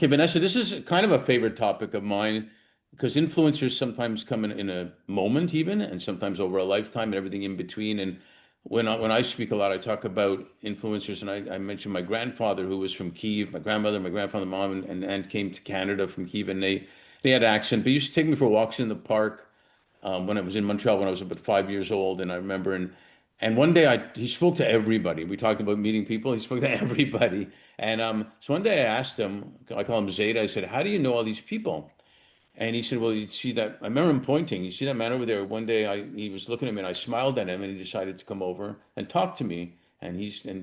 Okay, Vanessa, this is kind of a favorite topic of mine because influencers sometimes come in a moment even, and sometimes over a lifetime and everything in between. And when I speak a lot, I talk about influencers, and I mentioned my grandfather who was from Kyiv, my grandmother, my grandfather, mom, and aunt came to Canada from Kyiv, and they had accent. But he used to take me for walks in the park when I was in Montreal when I was about 5 years old, and I remember and one day he spoke to everybody. We talked about meeting people. He spoke to everybody, and so one day I asked him, I call him Zeta. I said, "How do you know all these people?" And he said, "Well, you see that." I remember him pointing. You see that man over there? One day he was looking at me, and I smiled at him, and he decided to come over and talk to me. And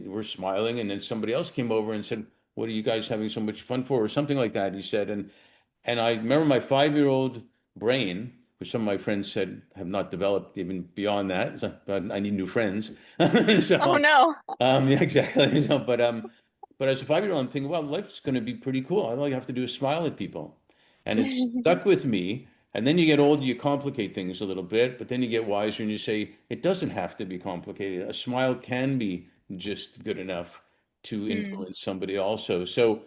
we're smiling, and then somebody else came over and said, "What are you guys having so much fun for?" or something like that. He said, and I remember my 5-year-old brain, which some of my friends said have not developed even beyond that. So, but I need new friends. Oh So, no. yeah, exactly. So, but as a 5-year-old, I'm thinking, well, life's going to be pretty cool. All I have to do is smile at people, and it's stuck with me. And then you get old, you complicate things a little bit, but then you get wiser and you say it doesn't have to be complicated. A smile can be just good enough to Hmm. influence somebody also. So.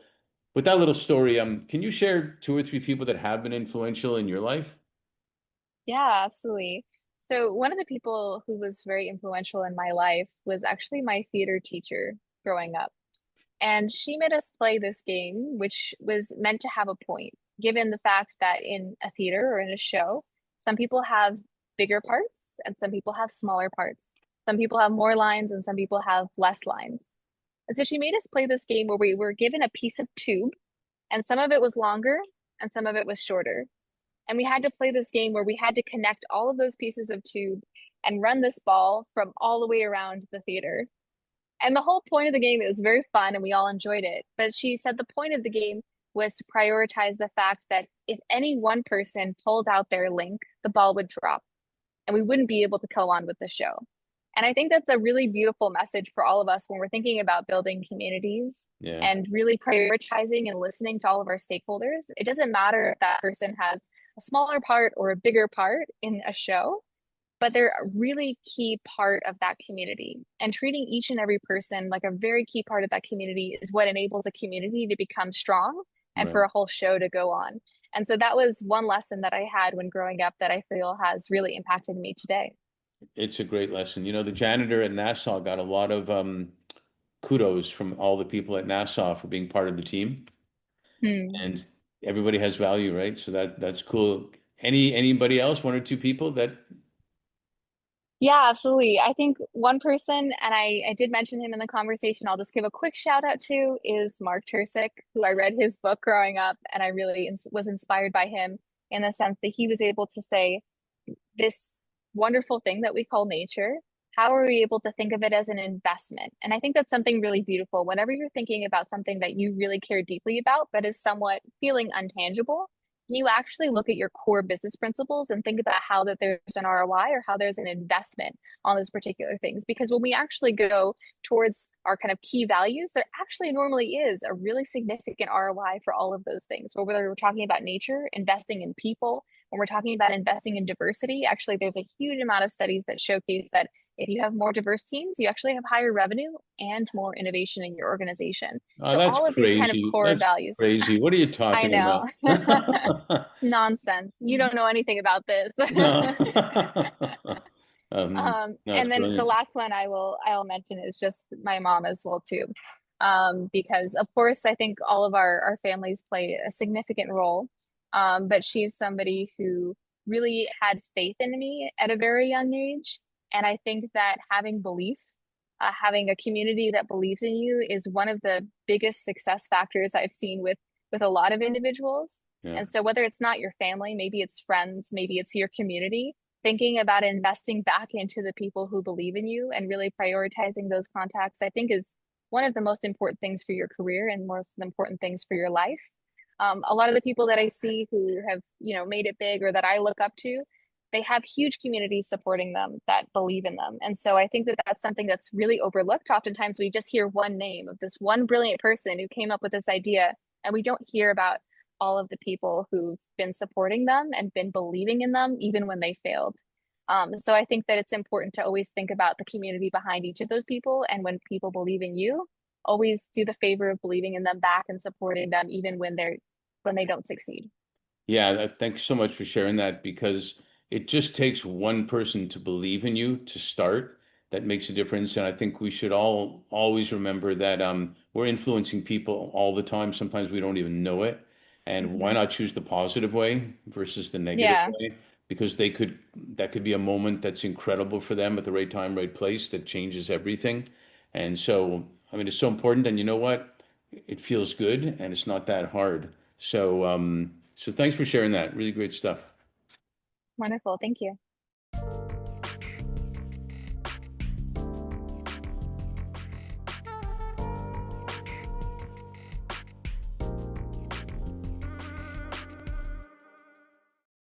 With that little story, can you share two or three people that have been influential in your life? Yeah, absolutely. So one of the people who was very influential in my life was actually my theater teacher growing up. And she made us play this game, which was meant to have a point, given the fact that in a theater or in a show, some people have bigger parts and some people have smaller parts. Some people have more lines and some people have less lines. And so she made us play this game where we were given a piece of tube, and some of it was longer and some of it was shorter. And we had to play this game where we had to connect all of those pieces of tube and run this ball from all the way around the theater. And the whole point of the game, it was very fun and we all enjoyed it. But she said the point of the game was to prioritize the fact that if any one person pulled out their link, the ball would drop and we wouldn't be able to go on with the show. And I think that's a really beautiful message for all of us when we're thinking about building communities Yeah, and really prioritizing and listening to all of our stakeholders. It doesn't matter if that person has a smaller part or a bigger part in a show, but they're a really key part of that community. And treating each and every person like a very key part of that community is what enables a community to become strong and for right. a whole show to go on. And so that was one lesson that I had when growing up that I feel has really impacted me today. It's a great lesson. You know, the janitor at Nassau got a lot of kudos from all the people at Nassau for being part of the team, Hmm. and everybody has value, right? So that's cool. Anybody else? One or two people that? Yeah, absolutely. I think one person, and I did mention him in the conversation, I'll just give a quick shout out to is Mark Tercek, who I read his book growing up, and I really was inspired by him in the sense that he was able to say, this wonderful thing that we call nature, how are we able to think of it as an investment? And I think that's something really beautiful. Whenever you're thinking about something that you really care deeply about, but is somewhat feeling untangible, you actually look at your core business principles and think about how that there's an ROI or how there's an investment on those particular things. Because when we actually go towards our kind of key values, there actually normally is a really significant ROI for all of those things. Whether we're talking about nature, investing in people, when we're talking about investing in diversity, actually, there's a huge amount of studies that showcase that if you have more diverse teams, you actually have higher revenue and more innovation in your organization. Oh, So that's all of these kind of crazy. core That's values. crazy. What are you I talking know. about? Nonsense. You don't know anything about this. No. No, it's And then the brilliant. last one I'll mention is just my mom as well too. Because of course I think all of our families play a significant role. But she's somebody who really had faith in me at a very young age. And I think that having belief, having a community that believes in you is one of the biggest success factors I've seen with a lot of individuals. Yeah. And so whether it's not your family, maybe it's friends, maybe it's your community, thinking about investing back into the people who believe in you and really prioritizing those contacts, I think is one of the most important things for your career and most important things for your life. A lot of the people that I see who have, made it big or that I look up to, they have huge communities supporting them that believe in them. And so I think that that's something that's really overlooked. Oftentimes we just hear one name of this one brilliant person who came up with this idea, and we don't hear about all of the people who've been supporting them and been believing in them even when they failed. So I think that it's important to always think about the community behind each of those people. And when people believe in you, always do the favor of believing in them back and supporting them even when they don't succeed. Yeah, thanks so much for sharing that because it just takes one person to believe in you to start. That makes a difference. And I think we should all always remember that we're influencing people all the time. Sometimes we don't even know it. And why Hmm. not choose the positive way versus the negative Yeah, way? Because that could be a moment that's incredible for them at the right time, right place that changes everything. And so, I mean, it's so important. And you know what? It feels good and it's not that hard. So thanks for sharing that. Really great stuff. wonderful. Thank you.